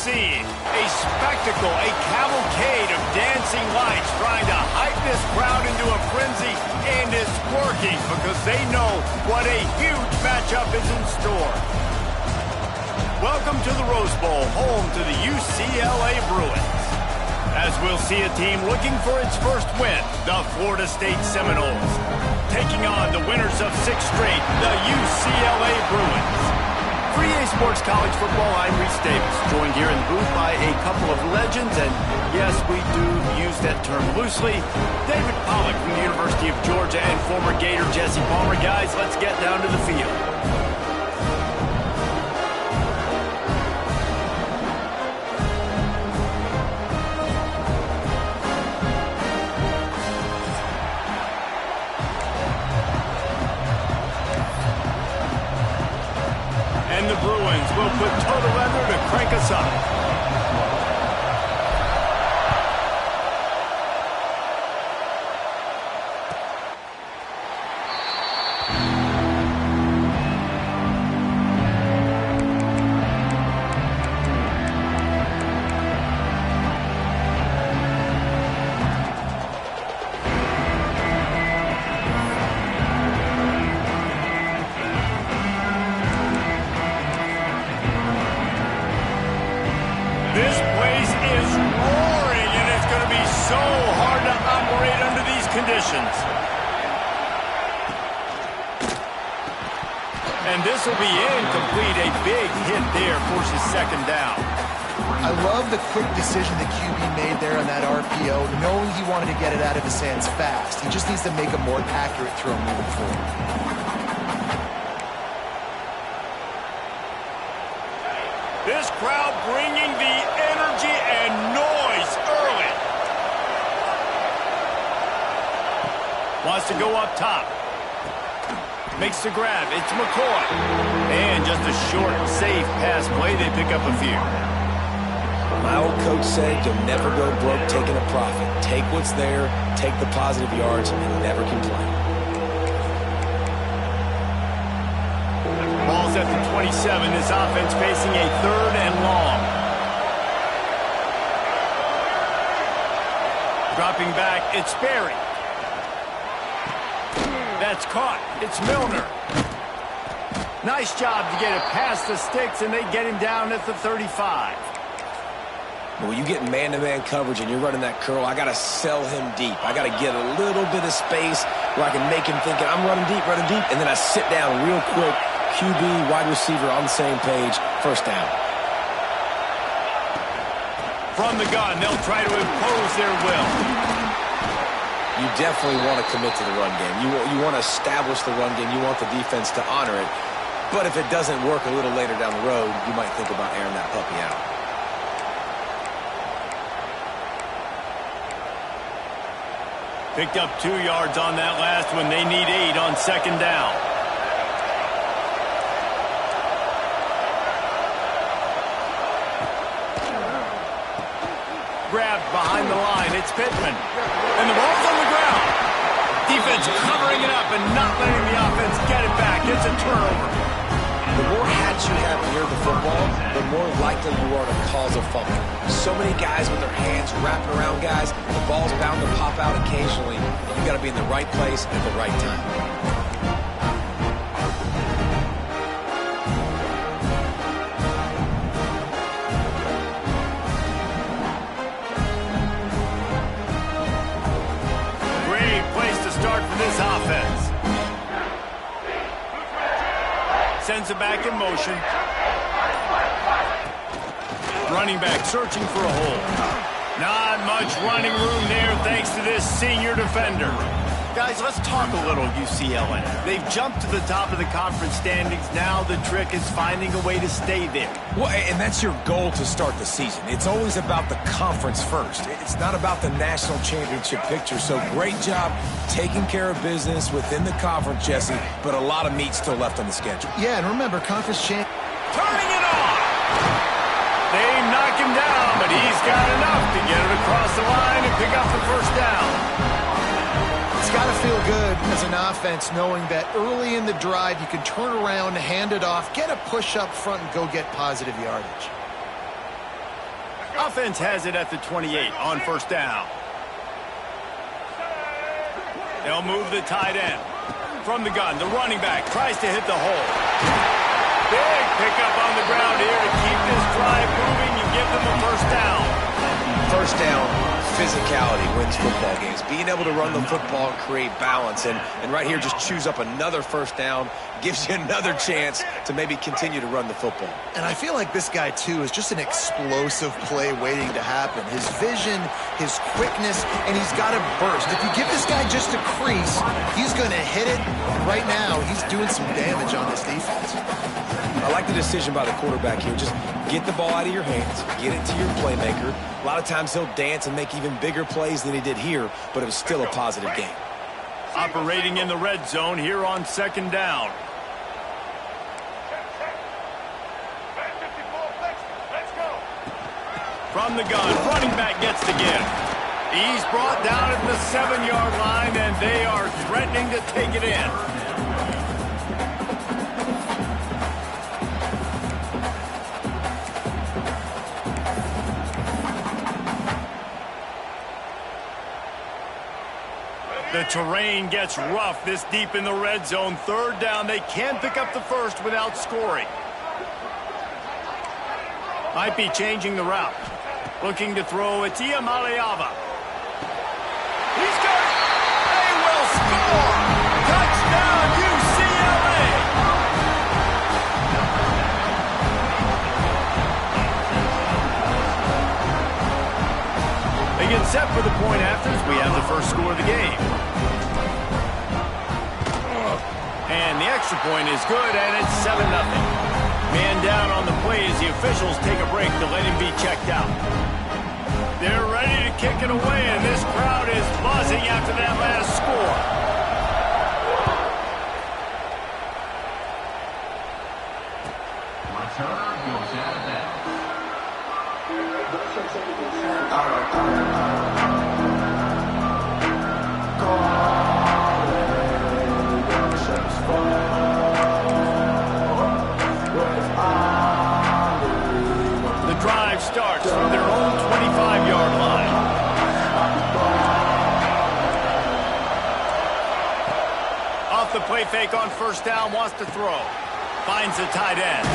seeing? A spectacle, a cavalcade of dancing lights trying to hype this crowd into a frenzy, and it's working because they know what a huge matchup is in store. Welcome to the Rose Bowl, home to the UCLA Bruins. As we'll see a team looking for its first win, the Florida State Seminoles, taking on the winners of 6 straight, the UCLA Bruins. For EA Sports College Football, I'm Reese Davis, joined here in the booth by a couple of legends, and yes, we do use that term loosely. David Pollack from the University of Georgia and former Gator Jesse Palmer. Guys, let's get down to the field. And the Bruins will put total leather to crank us up. This place is roaring, and it's going to be so hard to operate under these conditions. And this will be incomplete. A big hit there forces second down. I love the quick decision the QB made there on that RPO, knowing he wanted to get it out of his hands fast. He just needs to make a more accurate throw moving forward. This crowd bringing the energy and noise early. Wants to go up top. Makes the grab. It's McCoy. And just a short, safe pass play. They pick up a few. My old coach said you'll never go broke taking a profit. Take what's there, take the positive yards, and never complain. Ball's at the 27. This offense facing a 3rd and long. Dropping back, it's Sperry. That's caught. It's Milner. Nice job to get it past the sticks, and they get him down at the 35. But when you get man-to-man coverage and you're running that curl, I got to sell him deep. I got to get a little bit of space where I can make him thinking, I'm running deep, and then I sit down real quick. QB, wide receiver on the same page, first down. From the gun, they'll try to impose their will. You definitely want to commit to the run game. You want to establish the run game. You want the defense to honor it. But if it doesn't work a little later down the road, you might think about airing that puppy out. Picked up 2 yards on that last one. They need 8 on second down. Grabbed behind the line. It's Pittman. And the ball's on the ground. Defense covering it up and not letting the offense get it back. It's a turnover. The more hats you have near the football, the more likely you are to cause a fumble. So many guys with their hands wrapping around guys, the ball's bound to pop out occasionally, and you got to be in the right place at the right time. This offense sends it back in motion. Running back searching for a hole. Not much running room there thanks to this senior defender. Guys, let's talk a little UCLA. They've jumped to the top of the conference standings. Now the trick is finding a way to stay there. Well, and that's your goal to start the season. It's always about the conference first. It's not about the national championship picture. So great job taking care of business within the conference, Jesse, but a lot of meat still left on the schedule. Yeah, and remember, conference champ. Turning it on! They knock him down, but he's got enough to get it across the line and pick up the first down. It's got to feel good as an offense knowing that early in the drive you can turn around, hand it off, get a push up front, and go get positive yardage. offense has it at the 28 on first down. They'll move the tight end. From the gun, the running back tries to hit the hole. Big pickup on the ground here to keep this drive moving and give them a first down. First down, physicality wins football games. Being able to run the football and create balance. And right here, just choose up another first down. Gives you another chance to maybe continue to run the football. And I feel like this guy, too, is just an explosive play waiting to happen. His vision, his quickness, and he's got a burst. If you give this guy just a crease, he's going to hit it. Right now, he's doing some damage on this defense. I like the decision by the quarterback here. Just get the ball out of your hands, get it to your playmaker. A lot of times he'll dance and make even bigger plays than he did here, but it was still a positive game. Operating in the red zone here on second down. From the gun, running back gets the give. He's brought down at the 7-yard line, and they are threatening to take it in. The terrain gets rough this deep in the red zone. Third down, they can pick up the first without scoring. Might be changing the route. Looking to throw, it's Iamaleava. He's got it. They will score. Touchdown, UCLA. They get set for the point after as we have the first score of the game. And the extra point is good, and it's 7-0. Man down on the play as the officials take a break to let him be checked out. They're ready to kick it away, and this crowd is buzzing after that last score. Return goes out of bounds. The drive starts from their own 25-yard line. Off the play fake on first down, wants to throw. Finds the tight end.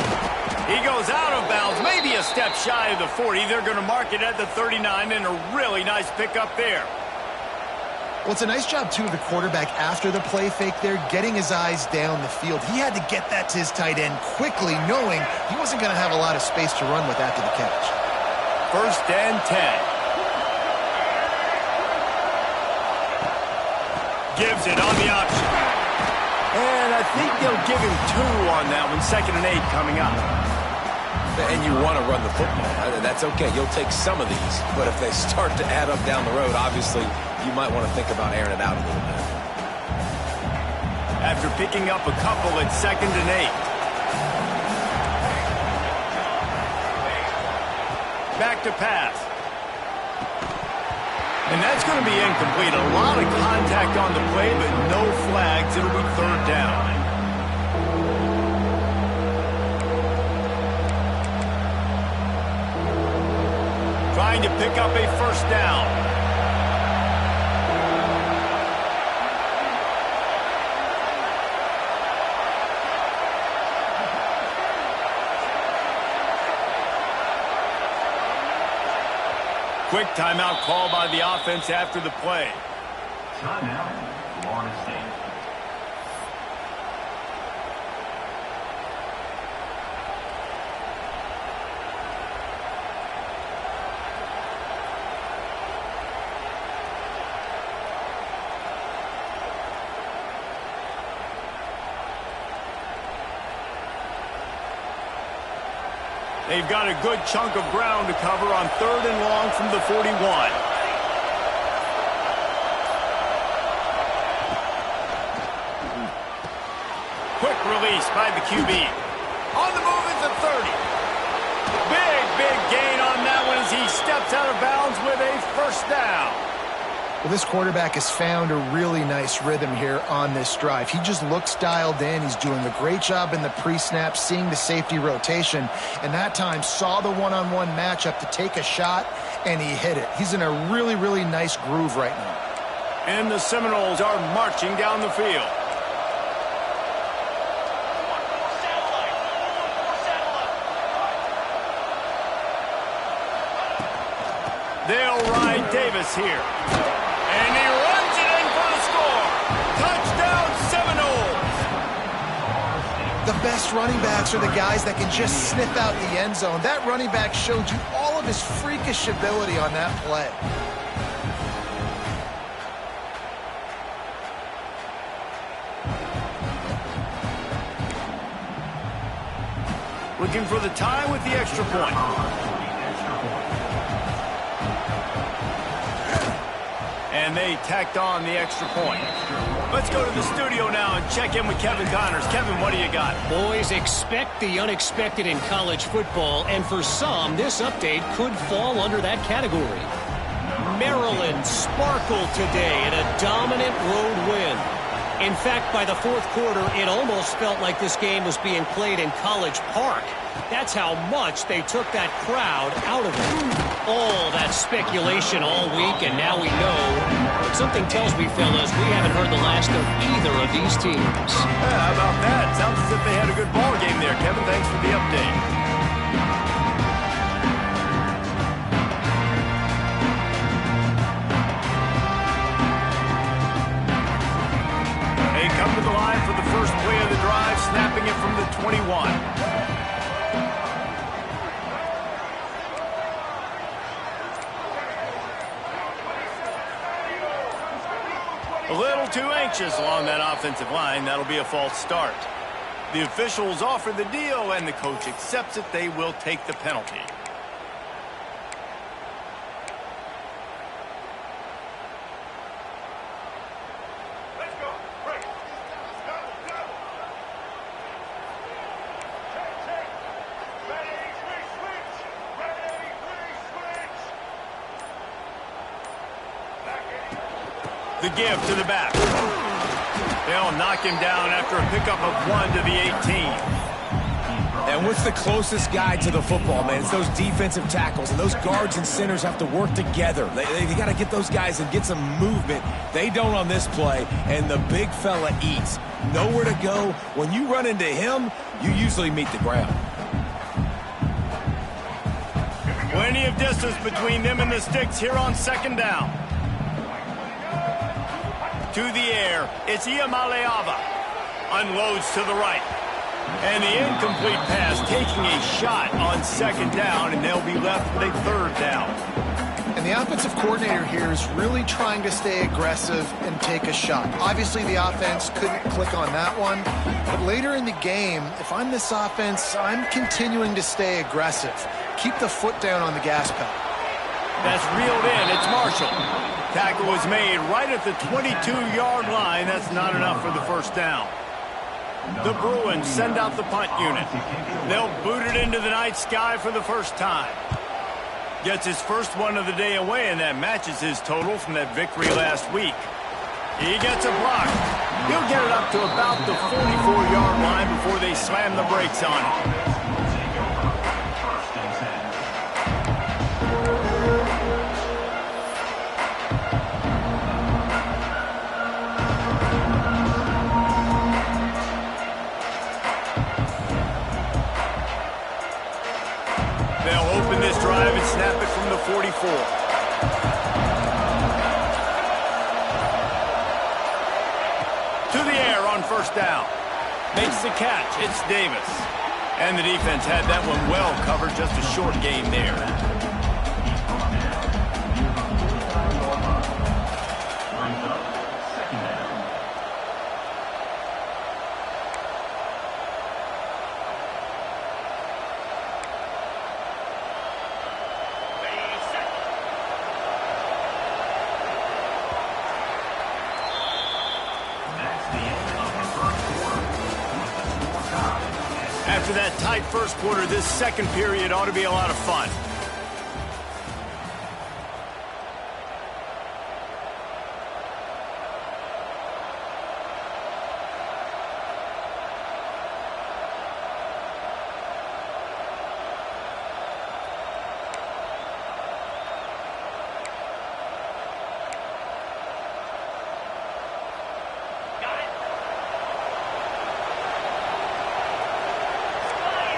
He goes out of bounds, maybe a step shy of the 40. They're going to mark it at the 39, and a really nice pickup there. Well, it's a nice job, too, of the quarterback after the play fake there, getting his eyes down the field. He had to get that to his tight end quickly, knowing he wasn't going to have a lot of space to run with after the catch. First and 10. Gives it on the option. And I think they'll give him 2 on that one. 2nd and 8 coming up. And you want to run the football. That's okay. You'll take some of these. But if they start to add up down the road, obviously, you might want to think about airing it out a little bit. After picking up a couple, it's 2nd and 8. Back to pass. And that's going to be incomplete. A lot of contact on the play, but no flags. It'll be 3rd down. Trying to pick up a first down. Quick timeout call by the offense after the play. Timeout, Florida State. They've got a good chunk of ground to cover on 3rd and long from the 41. Quick release by the QB. On the move at the 30. Big gain on that one as he steps out of bounds with a first down. Well, this quarterback has found a really nice rhythm here on this drive. He just looks dialed in. He's doing a great job in the pre-snap, seeing the safety rotation, and that time saw the one-on-one matchup to take a shot, and he hit it. He's in a really, really nice groove right now. And the Seminoles are marching down the field. They'll ride Davis here. And he runs it in for the score. Touchdown, Seminoles. The best running backs are the guys that can just sniff out the end zone. That running back showed you all of his freakish ability on that play. Looking for the tie with the extra point. And they tacked on the extra point. Let's go to the studio now and check in with Kevin Connors. Kevin, what do you got? Boys, expect the unexpected in college football, and for some, this update could fall under that category. Maryland sparkled today in a dominant road win. In fact, by the fourth quarter, it almost felt like this game was being played in College Park. That's how much they took that crowd out of it. All that speculation all week, and now we know. But something tells me, fellas, we haven't heard the last of either of these teams. Yeah, how about that? Sounds as if they had a good ball game there. Kevin, thanks for the update. Come to the line for the first play of the drive, snapping it from the 21. A little too anxious along that offensive line. That'll be a false start. The officials offer the deal, and the coach accepts it. They will take the penalty. The give to the back. They'll knock him down after a pickup of 1 to the 18. And what's the closest guy to the football, man? It's those defensive tackles, and those guards and centers have to work together. They got to get those guys and get some movement. They don't on this play, and the big fella eats. Nowhere to go. When you run into him, you usually meet the ground. Plenty of distance between them and the sticks here on second down. To the air, it's Iamaleava. Unloads to the right. And the incomplete pass taking a shot on second down, and they'll be left with a third down. And the offensive coordinator here is really trying to stay aggressive and take a shot. Obviously, the offense couldn't click on that one. But later in the game, if I'm this offense, I'm continuing to stay aggressive. Keep the foot down on the gas pedal. That's reeled in. It's Marshall. Tackle was made right at the 22-yard line. That's not enough for the first down. The Bruins send out the punt unit. They'll boot it into the night sky for the first time. Gets his first one of the day away, and that matches his total from that victory last week. He gets a block. He'll get it up to about the 44-yard line before they slam the brakes on it. Drive and snap it from the 44. To the air on first down. Makes the catch. It's Davis. And the defense had that one well covered. Just a short gain there. After that tight first quarter, this second period ought to be a lot of fun.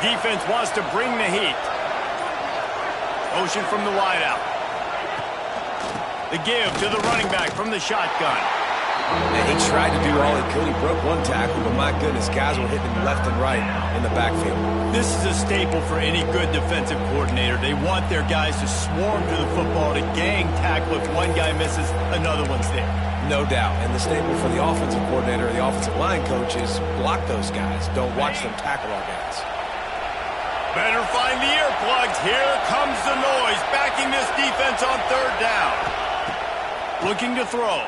Defense wants to bring the heat. Motion from the wideout. The give to the running back from the shotgun. And he tried to do all he could. He broke one tackle, but my goodness, guys were hitting him left and right in the backfield. This is a staple for any good defensive coordinator. They want their guys to swarm to the football, to gang tackle. If one guy misses, another one's there. No doubt. And the staple for the offensive coordinator or the offensive line coach is block those guys. Don't watch them tackle our guys. Better find the earplugs. Here comes the noise, backing this defense on third down. Looking to throw.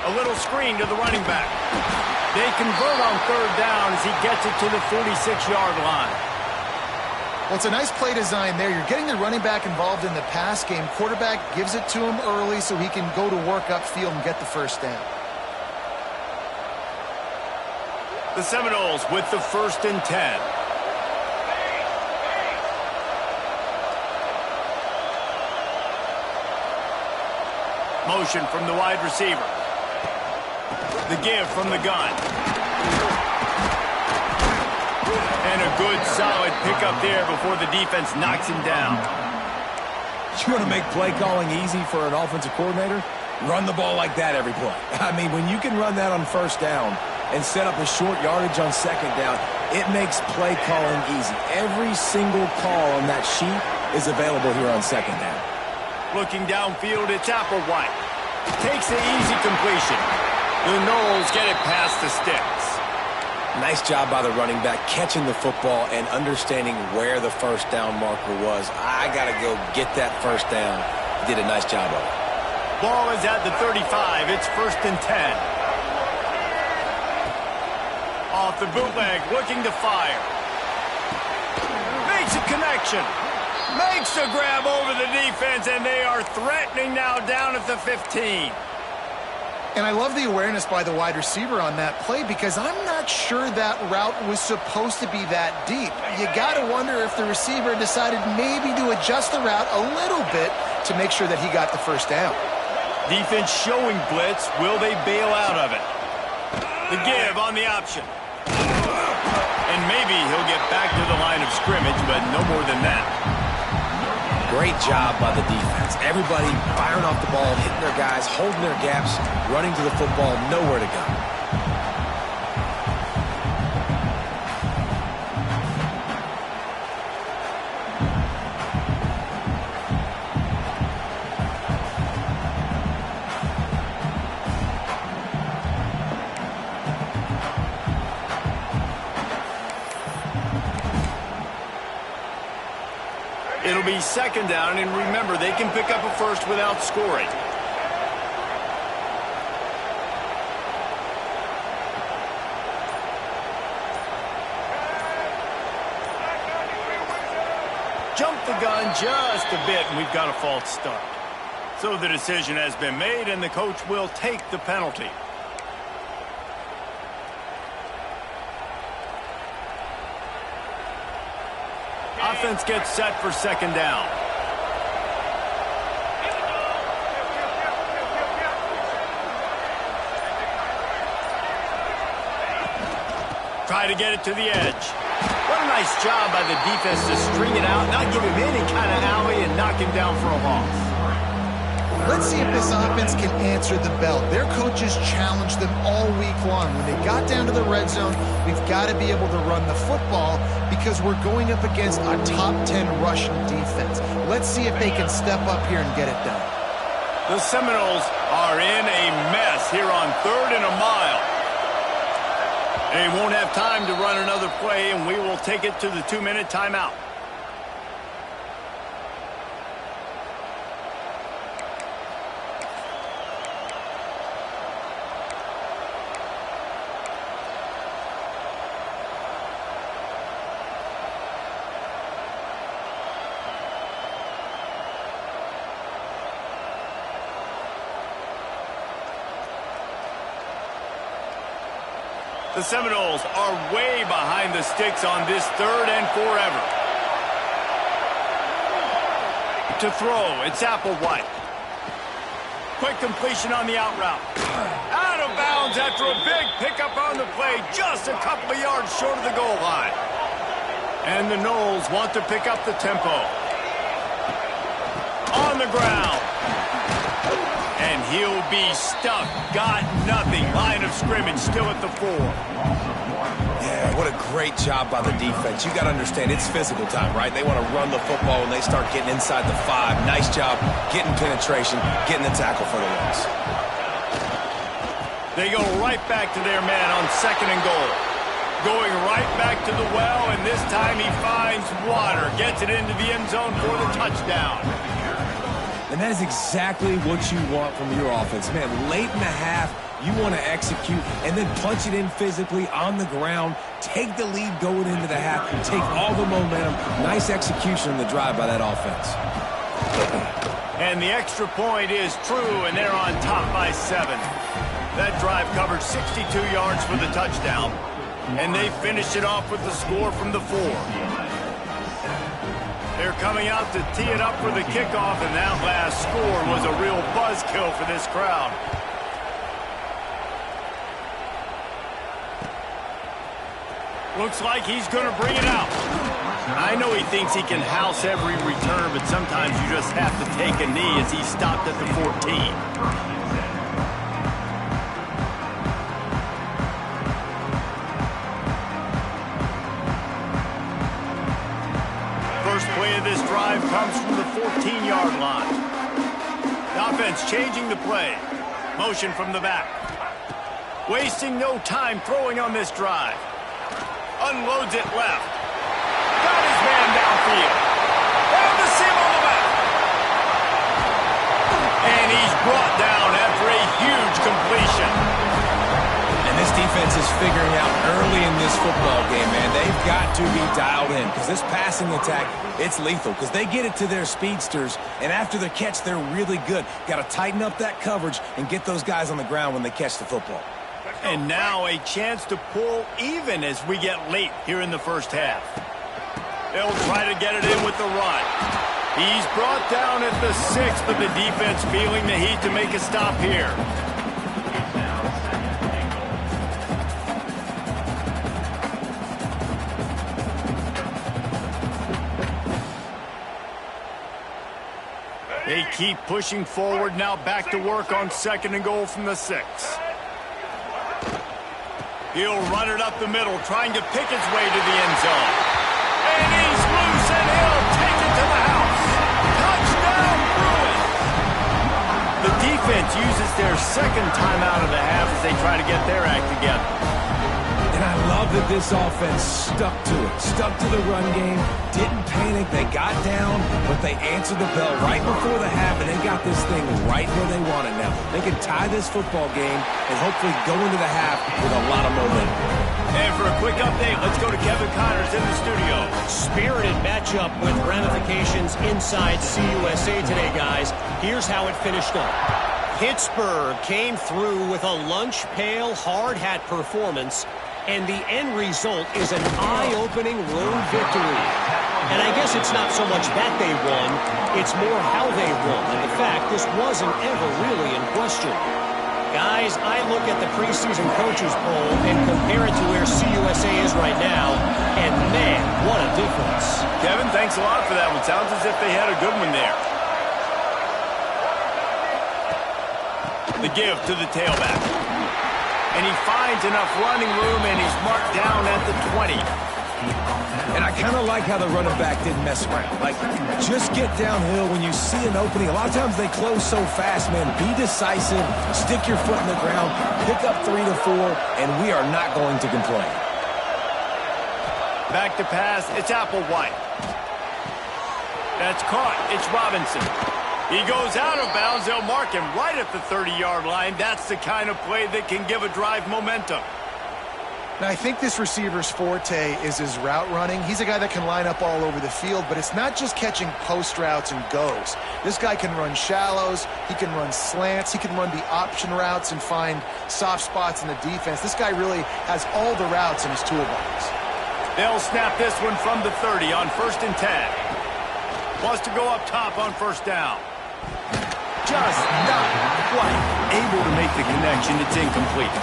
A little screen to the running back. They convert on third down as he gets it to the 46-yard line. Well, it's a nice play design there. You're getting the running back involved in the pass game. Quarterback gives it to him early so he can go to work upfield and get the first down. The Seminoles with the 1st and 10. Motion from the wide receiver. The give from the gun. And a good, solid pickup there before the defense knocks him down. You want to make play calling easy for an offensive coordinator? Run the ball like that every play. I mean, when you can run that on first down and set up a short yardage on second down, it makes play calling easy. Every single call on that sheet is available here on second down. Looking downfield, it's Applewhite. Takes the easy completion. The Noles get it past the sticks. Nice job by the running back catching the football and understanding where the first down marker was. I got to go get that first down. He did a nice job of it. Ball is at the 35. It's 1st and 10. Off the bootleg, looking to fire. Makes a connection. Makes a grab over the defense, and they are threatening now down at the 15. And I love the awareness by the wide receiver on that play because I'm not sure that route was supposed to be that deep. You got to wonder if the receiver decided maybe to adjust the route a little bit to make sure that he got the first down. Defense showing blitz. Will they bail out of it? The give on the option. And maybe he'll get back to the line of scrimmage, but no more than that. Great job by the defense. Everybody firing off the ball, hitting their guys, holding their gaps, running to the football, nowhere to go. It'll be 2nd down, and remember, they can pick up a first without scoring. Jump the gun just a bit, and we've got a false start. So the decision has been made, and the coach will take the penalty. Offense gets set for 2nd down. Try to get it to the edge. What a nice job by the defense to string it out, not give him any kind of alley, and knock him down for a loss. Let's see if this offense can answer the bell. Their coaches challenged them all week long. When they got down to the red zone, we've got to be able to run the football because we're going up against a top 10 rushing defense. Let's see if they can step up here and get it done. The Seminoles are in a mess here on 3rd and a mile. They won't have time to run another play, and we will take it to the 2-minute timeout. The Seminoles are way behind the sticks on this 3rd and forever. To throw, it's Applewhite. Quick completion on the out route. Out of bounds after a big pickup on the play, just a couple of yards short of the goal line. And the Noles want to pick up the tempo. On the ground. And he'll be stuck. Got nothing. Line of scrimmage still at the 4. Yeah, what a great job by the defense. You got to understand, it's physical time, right? They want to run the football when they start getting inside the 5. Nice job getting penetration, getting the tackle for the loss. They go right back to their man on 2nd and goal. Going right back to the well, and this time he finds water. Gets it into the end zone for the touchdown. And that is exactly what you want from your offense. Man, late in the half, you want to execute and then punch it in physically on the ground, take the lead going into the half, and take all the momentum. Nice execution on the drive by that offense. And the extra point is true, and they're on top by 7. That drive covered 62 yards for the touchdown, and they finished it off with the score from the 4. They're coming out to tee it up for the kickoff, and that last score was a real buzzkill for this crowd. Looks like he's going to bring it out. I know he thinks he can house every return, but sometimes you just have to take a knee as he stopped at the 14. Play of this drive comes from the 14-yard line. The offense changing the play. Motion from the back. Wasting no time throwing on this drive. Unloads it left. Got his man downfield. And the seam on the back. And he's brought down after a huge completion. And this defense is figuring out early in this football game, man. They've got to be dialed in because this passing attack, it's lethal because they get it to their speedsters, and after the catch, they're really good. Got to tighten up that coverage and get those guys on the ground when they catch the football. And now a chance to pull even as we get late here in the first half. They'll try to get it in with the run. He's brought down at the 6th, but the defense feeling the heat to make a stop here. They keep pushing forward, now back to work on 2nd and goal from the 6. He'll run it up the middle, trying to pick his way to the end zone. And he's loose, and he'll take it to the house. Touchdown, Bruins! The defense uses their 2nd timeout of the half as they try to get their act together. And I love that this offense stuck to it, stuck to the run game, didn't panic, they got down, but they answered the bell right before the half, and they got this thing right where they want it now. They can tie this football game and hopefully go into the half with a lot of momentum. And for a quick update, let's go to Kevin Connors in the studio. Spirited matchup with ramifications inside CUSA today, guys. Here's how it finished up. Pittsburgh came through with a lunch pail hard hat performance, and the end result is an eye-opening road victory. And I guess it's not so much that they won, it's more how they won. And the fact, this wasn't ever really in question. Guys, I look at the preseason coaches poll and compare it to where CUSA is right now, and man, what a difference. Kevin, thanks a lot for that one. Sounds as if they had a good one there. The give to the tailback. And he finds enough running room, and he's marked down at the 20. And I kind of like how the running back didn't mess around. Like, just get downhill when you see an opening. A lot of times they close so fast, man. Be decisive, stick your foot in the ground, pick up 3 to 4, and we are not going to complain. Back to pass, it's Applewhite. That's caught, it's Robinson. He goes out of bounds. They'll mark him right at the 30-yard line. That's the kind of play that can give a drive momentum. Now, I think this receiver's forte is his route running. He's a guy that can line up all over the field, but it's not just catching post routes and goes. This guy can run shallows. He can run slants. He can run the option routes and find soft spots in the defense. This guy really has all the routes in his toolbox. They'll snap this one from the 30 on 1st and 10. Wants to go up top on 1st down. Just not quite able to make the connection. It's incomplete.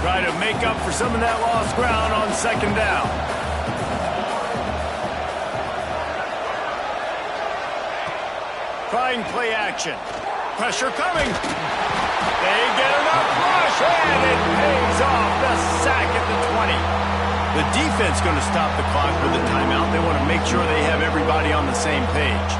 Try to make up for some of that lost ground on second down. Trying play action. Pressure coming. They get enough rush, and it pays off. The sack at the 20. The defense going to stop the clock with a timeout. They want to make sure they have everybody on the same page.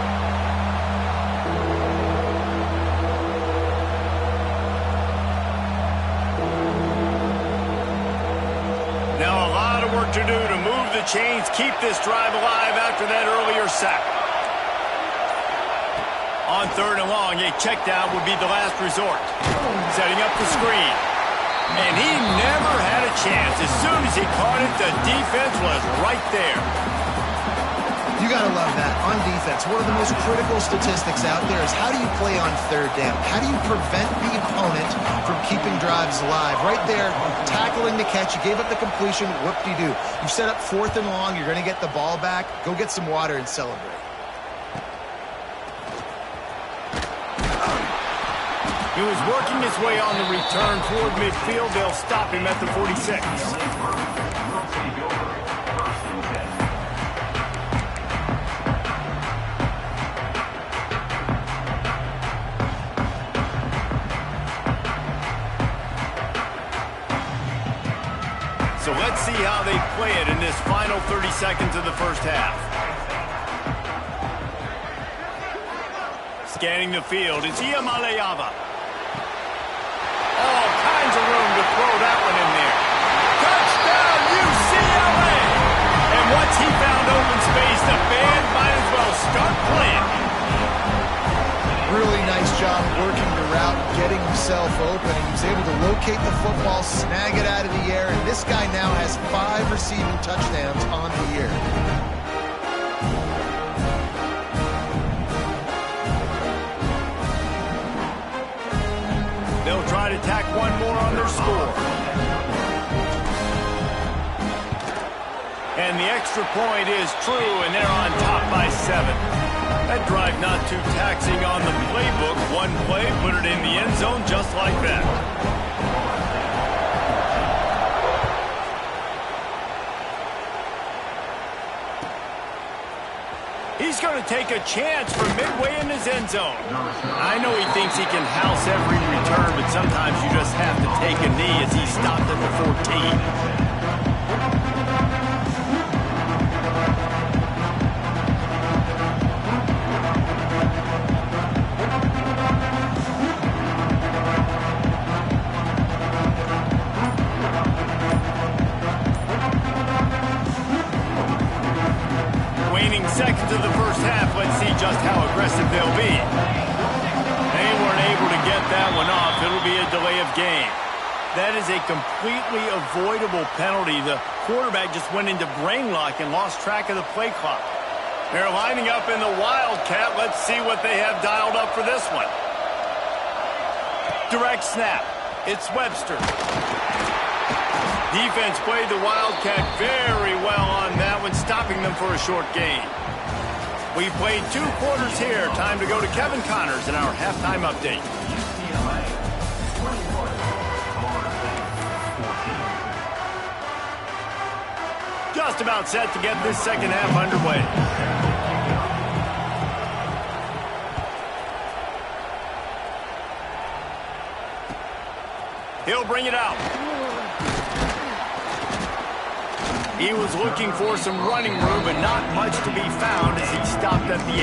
Now a lot of work to do to move the chains, keep this drive alive after that earlier sack. On third and long, a check down would be the last resort. Setting up the screen. And he never had a chance. As soon as he caught it, the defense was right there. You got to love that. On defense, one of the most critical statistics out there is how do you play on third down? How do you prevent the opponent from keeping drives alive? Right there, tackling the catch. You gave up the completion. Whoop-de-doo. You set up fourth and long. You're going to get the ball back. Go get some water and celebrate. He was working his way on the return toward midfield. They'll stop him at the 46. So let's see how they play it in this final 30 seconds of the first half. Scanning the field, it's Iamaleava. All kinds of room to throw that one in there. Touchdown, UCLA! And once he found open space, the band might as well start playing. Really nice job working the route, getting himself open, and he was able to locate the football, snag it out of the air, and this guy now has 5 receiving touchdowns on the year. They'll try to tack one more on their score. And the extra point is true, and they're on top by 7. That drive not too taxing on the playbook. One play, put it in the end zone just like that. He's going to take a chance from midway in his end zone. I know he thinks he can house every return, but sometimes you just have to take a knee as he stopped at the 14. Seconds of the first half, let's see just how aggressive they'll be. They weren't able to get that one off. It'll be a delay of game. That is a completely avoidable penalty. The quarterback just went into brain lock and lost track of the play clock. They're lining up in the Wildcat. Let's see what they have dialed up for this one. Direct snap. It's Webster. Defense played the Wildcat very well on that one, stopping them for a short gain. We played 2 quarters here. Time to go to Kevin Connors in our halftime update. Just about set to get this second half underway. He'll bring it out. He was looking for some running room, but not much to be found as he stopped at the 18.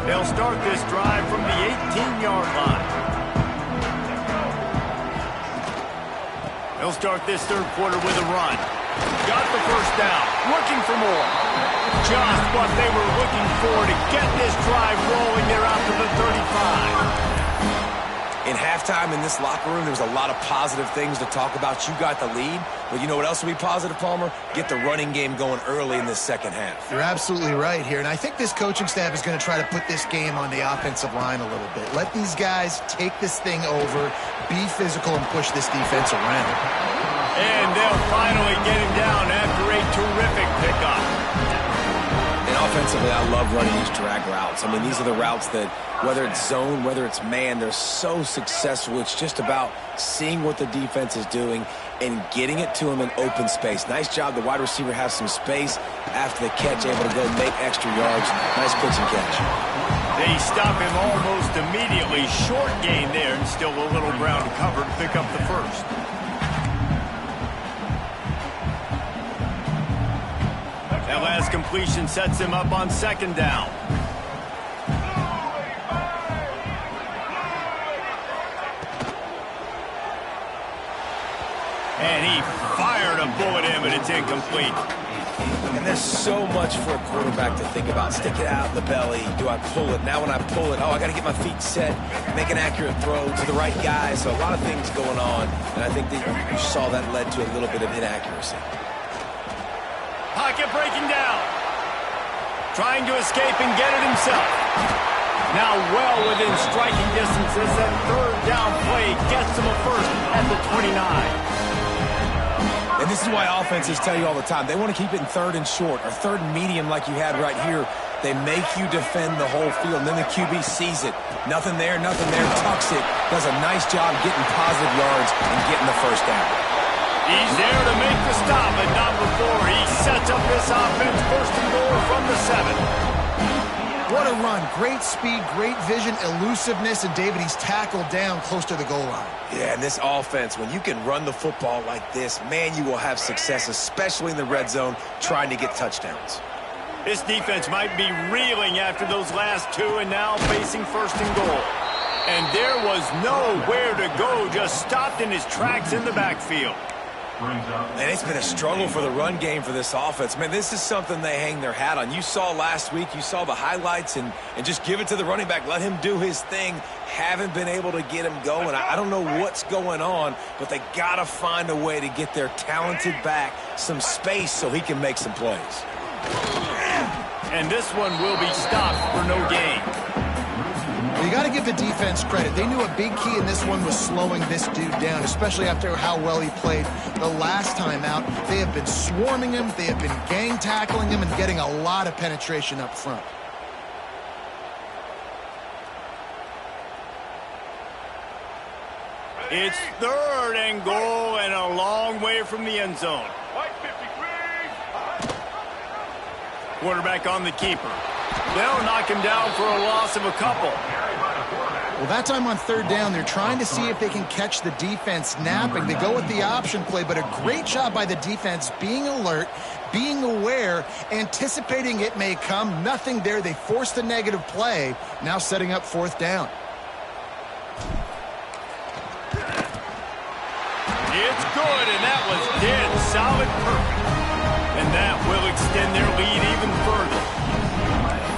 They'll start this drive from the 18-yard line. They'll start this third quarter with a run. Got the first down. Looking for more. Just what they were looking for to get this drive rolling. They're out to the 35. In halftime in this locker room, there was a lot of positive things to talk about. You got the lead, but you know what else will be positive, Palmer? Get the running game going early in this second half. You're absolutely right here, and I think this coaching staff is going to try to put this game on the offensive line a little bit. Let these guys take this thing over, be physical, and push this defense around. And they'll finally get him down after a terrific pickup. Offensively, I love running these drag routes. I mean, these are the routes that, whether it's zone, whether it's man, they're so successful. It's just about seeing what the defense is doing and getting it to him in open space. Nice job. The wide receiver has some space after the catch, able to go make extra yards. Nice pitch and catch. They stop him almost immediately. Short gain there, and still a little ground to cover to pick up the first. That last completion sets him up on second down. And he fired a bullet in, but it's incomplete. And there's so much for a quarterback to think about. Stick it out in the belly. Do I pull it? Now when I pull it, I got to get my feet set, make an accurate throw to the right guy. So a lot of things going on, and I think that you saw that led to a little bit of inaccuracy. Pocket breaking down. Trying to escape and get it himself. Now well within striking distance as that third down play gets him a first at the 29. And this is why offenses tell you all the time, they want to keep it in third and short or third and medium like you had right here. They make you defend the whole field, and then the QB sees it. Nothing there, tucks it, does a nice job getting positive yards and getting the first down. He's there to make the stop, but not before he sets up this offense first and goal from the 7. What a run. Great speed, great vision, elusiveness, and David, he's tackled down close to the goal line. Yeah, and this offense, when you can run the football like this, man, you will have success, especially in the red zone, trying to get touchdowns. This defense might be reeling after those last two and now facing first and goal. And there was nowhere to go, just stopped in his tracks in the backfield. And it's been a struggle for the run game for this offense. Man, this is something they hang their hat on. You saw last week, you saw the highlights, and just give it to the running back. Let him do his thing. Haven't been able to get him going. I don't know what's going on, but they got to find a way to get their talented back some space so he can make some plays. And this one will be stopped for no gain. You got to give the defense credit. They knew a big key in this one was slowing this dude down, especially after how well he played the last time out. They have been swarming him. They have been gang tackling him and getting a lot of penetration up front. It's third and goal and a long way from the end zone. Quarterback on the keeper. They'll knock him down for a loss of a couple. Well, that time on third down, they're trying to see if they can catch the defense napping. They go with the option play, but a great job by the defense being alert, being aware, anticipating it may come. Nothing there. They forced the negative play, now setting up fourth down. It's good, and that was dead solid perfect. And that will extend their lead even further.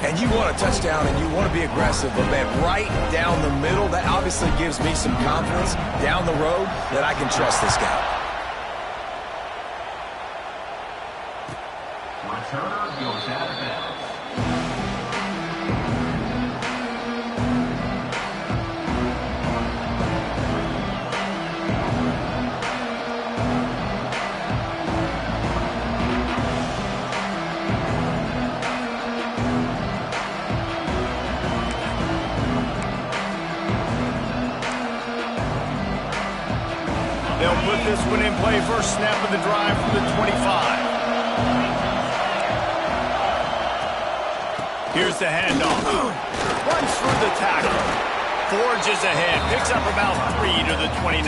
And you want a touchdown and you want to be aggressive, but man, right down the middle, that obviously gives me some confidence down the road that I can trust this guy. Returner goes out of bounds. They'll put this one in play first snap of the drive from the 25. Here's the handoff. Runs through the tackle. Forges ahead. Picks up about 3 to the 29.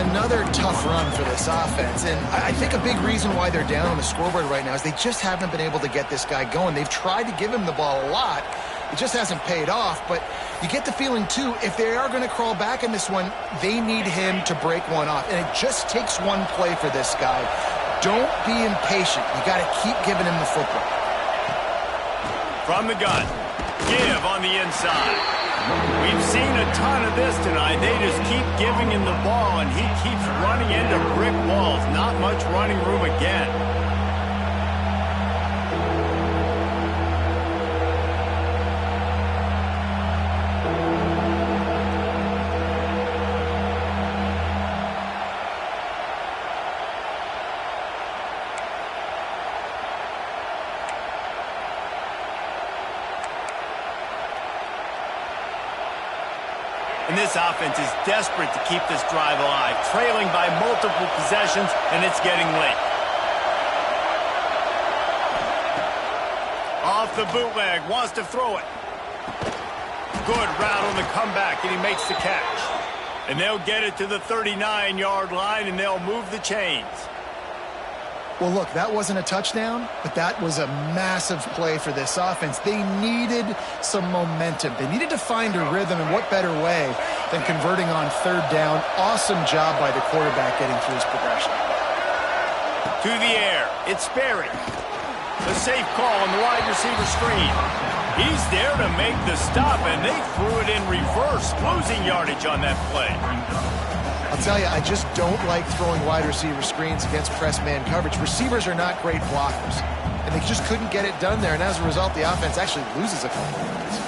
Another tough run for this offense, and I think a big reason why they're down on the scoreboard right now is they just haven't been able to get this guy going. They've tried to give him the ball a lot. It just hasn't paid off, but you get the feeling, too, if they are going to crawl back in this one, they need him to break one off, and it just takes one play for this guy. Don't be impatient. You got to keep giving him the football. From the gun, give on the inside. We've seen a ton of this tonight. They just keep giving him the ball, and he keeps running into brick walls. Not much running room again. And this offense is desperate to keep this drive alive, trailing by multiple possessions, and it's getting late. Off the bootleg, wants to throw it. Good route on the comeback, and he makes the catch. And they'll get it to the 39-yard line, and they'll move the chains. Well, look, that wasn't a touchdown, but that was a massive play for this offense. They needed some momentum. They needed to find a rhythm, and what better way than converting on third down. Awesome job by the quarterback getting through his progression. To the air, it's Sperry. The safe call on the wide receiver screen. He's there to make the stop, and they threw it in reverse, losing yardage on that play. I'll tell you, I just don't like throwing wide receiver screens against press man coverage. Receivers are not great blockers, and they just couldn't get it done there, and as a result, the offense actually loses a couple of yards.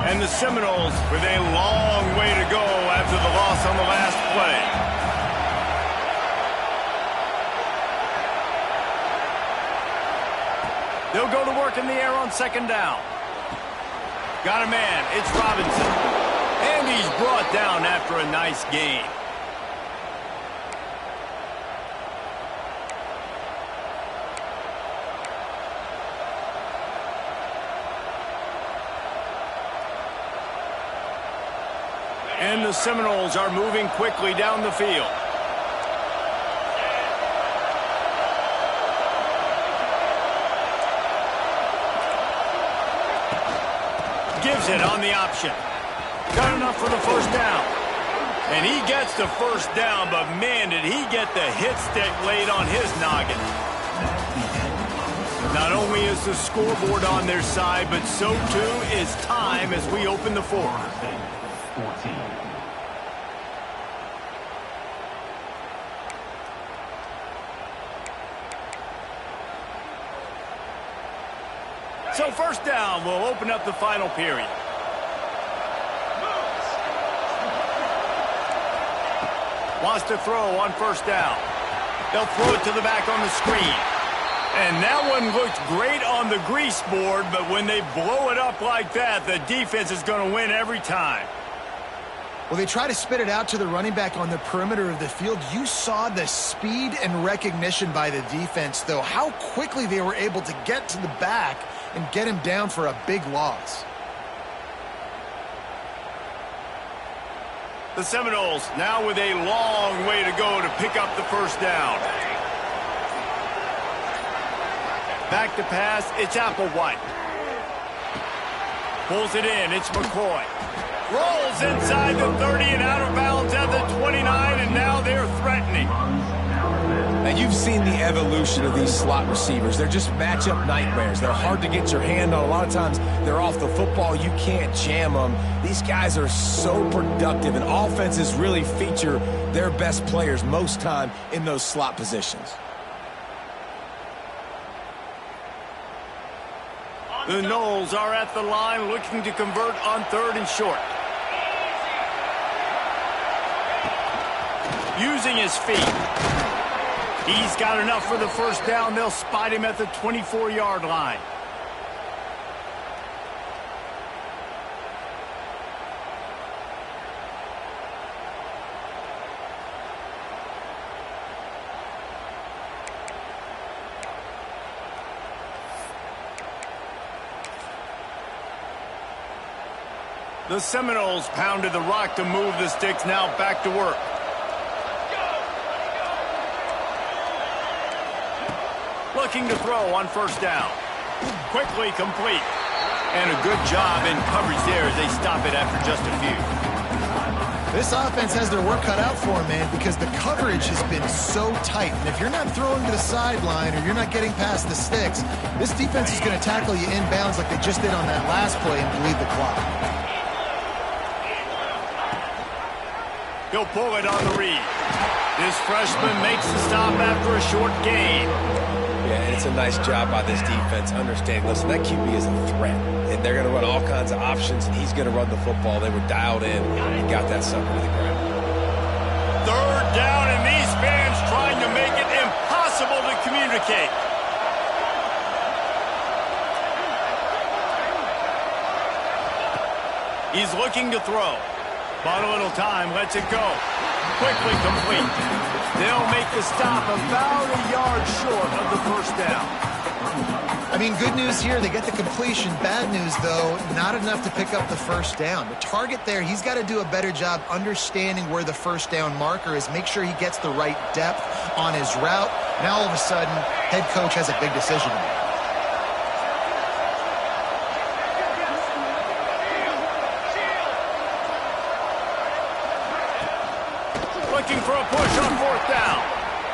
And the Seminoles with a long way to go after the loss on the last play. They'll go to work in the air on second down. Got a man, it's Robinson. And he's brought down after a nice gain. And the Seminoles are moving quickly down the field. Gives it on the option. Got enough for the first down. And he gets the first down, but man, did he get the hit stick laid on his noggin. Not only is the scoreboard on their side, but so too is time as we open the fourth. 14. So first down will open up the final period. Wants to throw on first down. They'll throw it to the back on the screen. And that one looked great on the grease board, but when they blow it up like that, the defense is going to win every time. Well, they try to spit it out to the running back on the perimeter of the field. You saw the speed and recognition by the defense, though, how quickly they were able to get to the back and get him down for a big loss. The Seminoles now with a long way to go to pick up the first down. Back to pass, it's Applewhite. Pulls it in, it's McCoy. Rolls inside the 30 and out of bounds at the 29, and now they're threatening. Now, you've seen the evolution of these slot receivers. They're just matchup nightmares. They're hard to get your hand on. A lot of times, they're off the football. You can't jam them. These guys are so productive, and offenses really feature their best players most time in those slot positions. The Noles are at the line looking to convert on third and short. Using his feet. He's got enough for the first down. They'll spot him at the 24-yard line. The Seminoles pounded the rock to move the sticks. Now back to work. Looking to throw on first down. Quickly complete. And a good job in coverage there as they stop it after just a few. This offense has their work cut out for them, man, because the coverage has been so tight. And if you're not throwing to the sideline or you're not getting past the sticks, this defense is going to tackle you inbounds like they just did on that last play and bleed the clock. He'll pull it on the read. This freshman makes the stop after a short gain. Yeah, and it's a nice job by this defense. Understand, listen, that QB is a threat. And they're going to run all kinds of options, and he's going to run the football. They were dialed in and got that sucker to the ground. Third down, and these fans communicate. He's looking to throw. Bought a little time, lets it go. Quickly complete. They'll make the stop about a yard short of the first down. I mean, good news here, they get the completion. Bad news, though, not enough to pick up the first down. The target there, he's got to do a better job understanding where the first down marker is, make sure he gets the right depth on his route. Now, all of a sudden, head coach has a big decision to make. Looking for a push on fourth down.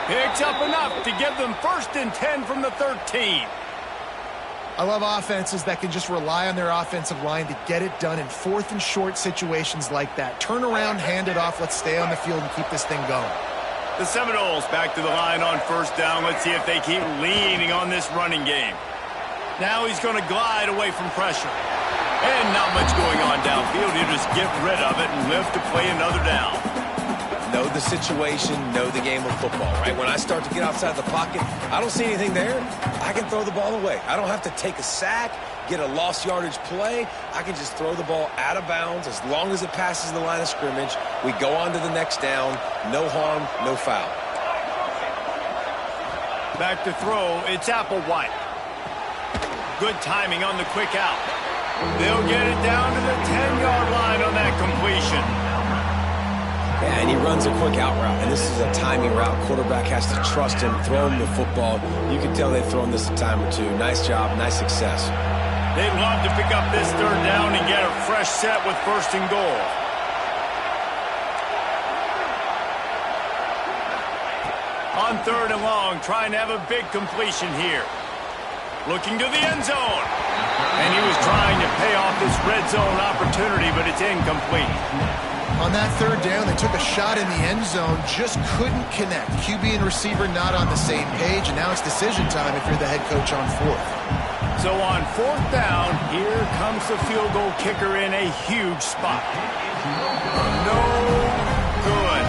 Picks up enough to give them 1st and 10 from the 13. I love offenses that can just rely on their offensive line to get it done in 4th and short situations like that. Turn around, hand it off, let's stay on the field and keep this thing going. The Seminoles back to the line on first down. Let's see if they keep leaning on this running game. Now he's going to glide away from pressure. And not much going on downfield. He'll just get rid of it and live to play another down. Know the situation, know the game of football, right? When I start to get outside the pocket, I don't see anything there. I can throw the ball away. I don't have to take a sack, get a lost yardage play. I can just throw the ball out of bounds as long as it passes the line of scrimmage. We go on to the next down. No harm, no foul. Back to throw, it's Applewhite. Good timing on the quick out. They'll get it down to the 10-yard line on that completion. Yeah, and he runs a quick out route, and this is a timing route. Quarterback has to trust him, throw him the football. You can tell they've thrown this a time or two. Nice job, nice success. They'd love to pick up this third down and get a fresh set with 1st and goal. On 3rd and long, trying to have a big completion here. Looking to the end zone. And he was trying to pay off this red zone opportunity, but it's incomplete. On that 3rd down, they took a shot in the end zone, just couldn't connect. QB and receiver not on the same page, and now it's decision time if you're the head coach on 4th. So on 4th down, here comes the field goal kicker in a huge spot. No good.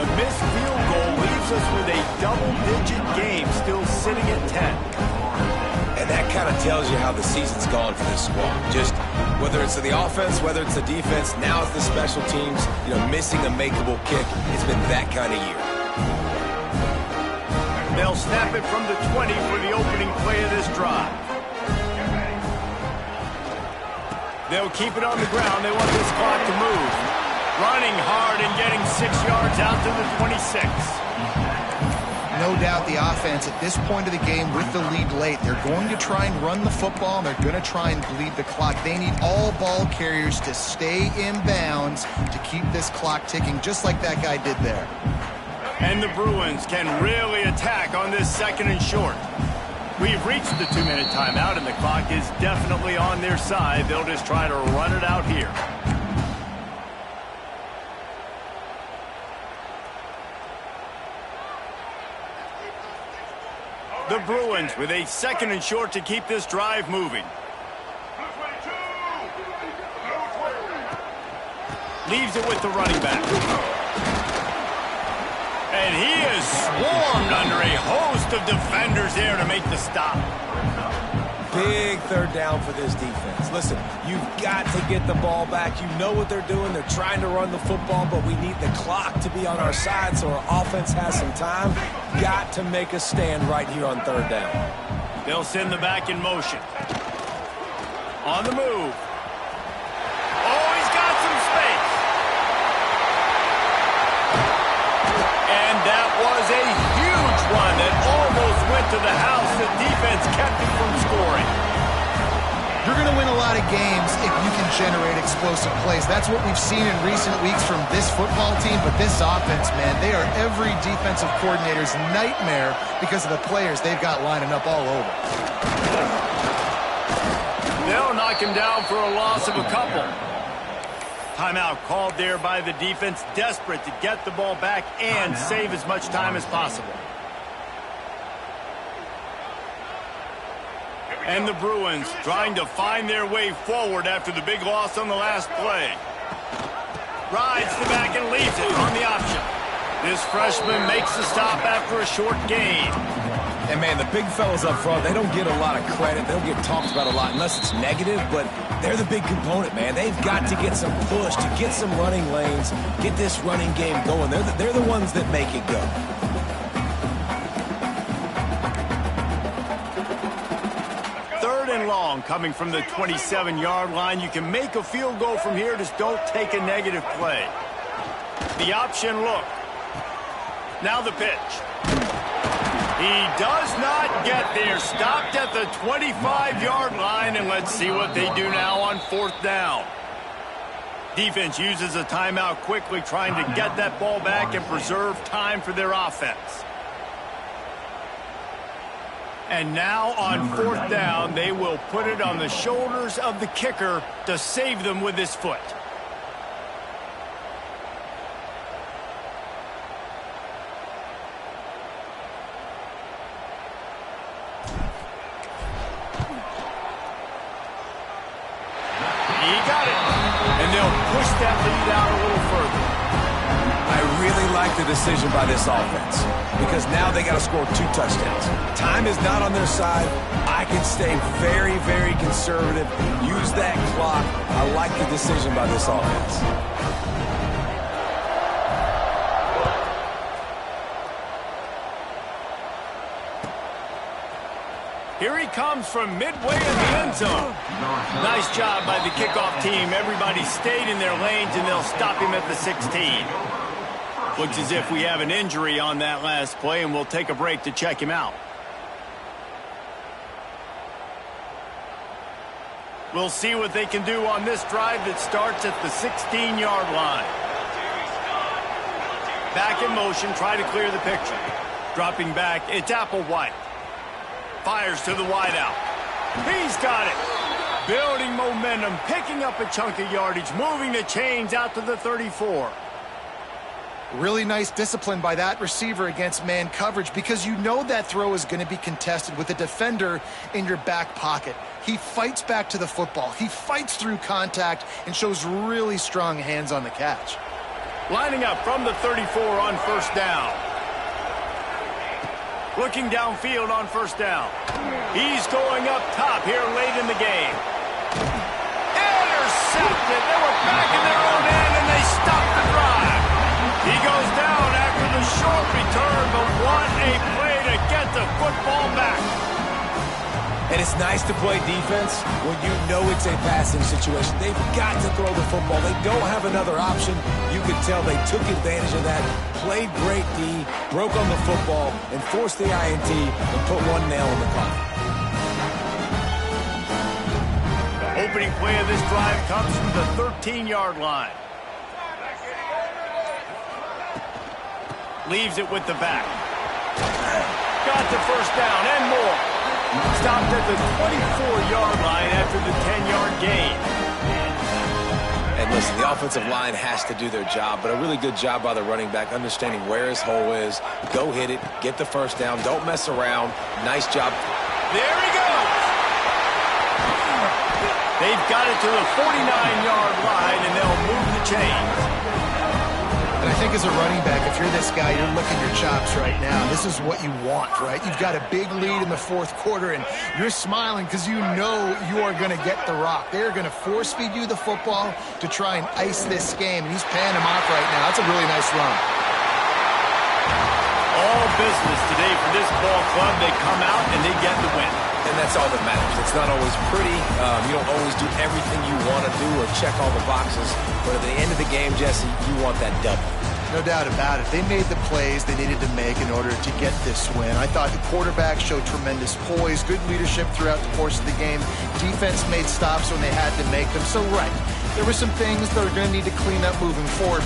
The missed field goal leaves us with a double-digit game still sitting at 10. And that kind of tells you how the season's gone for this squad. Just whether it's the offense, whether it's the defense, now it's the special teams, missing a makeable kick. It's been that kind of year. They'll snap it from the 20 for the opening play of this drive. They'll keep it on the ground. They want this clock to move. Running hard and getting 6 yards out to the 26. No doubt the offense at this point of the game with the lead late, they're going to try and run the football, and they're going to try and bleed the clock. They need all ball carriers to stay in bounds to keep this clock ticking, just like that guy did there. And the Bruins can really attack on this 2nd and short. We've reached the 2-minute timeout, and the clock is definitely on their side. They'll just try to run it out here. The Bruins with a 2nd and short to keep this drive moving. Leaves it with the running back. And he is swarmed under a host of defenders there to make the stop. Big 3rd down for this defense. Listen, you've got to get the ball back. You know what they're doing. They're trying to run the football, but we need the clock to be on our side so our offense has some time. Got to make a stand right here on 3rd down. They'll send the back in motion. On the move. Oh, he's got some space. And that was a huge one that almost went to the house. The defense kept it from scoring. You're going to win a lot of games if you can generate explosive plays. That's what we've seen in recent weeks from this football team, but this offense, man, they are every defensive coordinator's nightmare because of the players they've got lining up all over. They'll knock him down for a loss of a couple. Timeout called there by the defense, desperate to get the ball back and save as much time as possible. And the Bruins trying to find their way forward after the big loss on the last play. Rides the back and leaves it on the option. This freshman makes the stop after a short gain. And, man, the big fellas up front, they don't get a lot of credit. They don't get talked about a lot unless it's negative, but they're the big component, man. They've got to get some push, to get some running lanes, get this running game going. They're the ones that make it go. Third and long coming from the 27-yard line. You can make a field goal from here, just don't take a negative play. The option look. Now the pitch. He does not get there. Stopped at the 25-yard line, and let's see what they do now on fourth down. Defense uses a timeout quickly, trying to get that ball back and preserve time for their offense. And now on fourth down, they will put it on the shoulders of the kicker to save them with his foot. Push that lead out a little further. I really like the decision by this offense because now they got to score 2 touchdowns. Time is not on their side. I can stay very, very conservative. Use that clock. I like the decision by this offense. Here he comes from midway in the end zone. Nice job by the kickoff team. Everybody stayed in their lanes, and they'll stop him at the 16. Looks as if we have an injury on that last play, and we'll take a break to check him out. We'll see what they can do on this drive that starts at the 16-yard line. Back in motion, try to clear the picture. Dropping back, it's Applewhite. Fires to the wideout. He's got it. Building momentum, picking up a chunk of yardage, moving the chains out to the 34. Really nice discipline by that receiver against man coverage because you know that throw is going to be contested with a defender in your back pocket. He fights back to the football. He fights through contact and shows really strong hands on the catch. Lining up from the 34 on first down. Looking downfield on first down. He's going up top here late in the game. Intercepted. They were back in their own end, and they stopped the drive. He goes down after the short return, but what a play to get the football back. And it's nice to play defense when you know it's a passing situation. They've got to throw the football. They don't have another option. You can tell they took advantage of that, played great D, broke on the football, and forced the INT and put one nail in the coffin. Opening play of this drive comes from the 13-yard line. Leaves it with the back. Got the first down and more. Stopped at the 24-yard line after the 10-yard gain. And listen, the offensive line has to do their job, but a really good job by the running back, understanding where his hole is. Go hit it, get the first down, don't mess around. Nice job. There he goes. They've got it to the 49-yard line, and they'll move the chains. And I think as a running back, if you're this guy, you're licking your chops right now. This is what you want, right? You've got a big lead in the fourth quarter, and you're smiling because you know you are going to get the rock. They're going to force-feed you the football to try and ice this game, and he's paying him off right now. That's a really nice run. All business today for this ball club. They come out, and they get the win. And that's all that matters. It's not always pretty. You don't always do everything you want to do or check all the boxes. But at the end of the game, Jesse, you want that W. No doubt about it. They made the plays they needed to make in order to get this win. I thought the quarterback showed tremendous poise, good leadership throughout the course of the game. Defense made stops when they had to make them. So, right, there were some things that are going to need to clean up moving forward.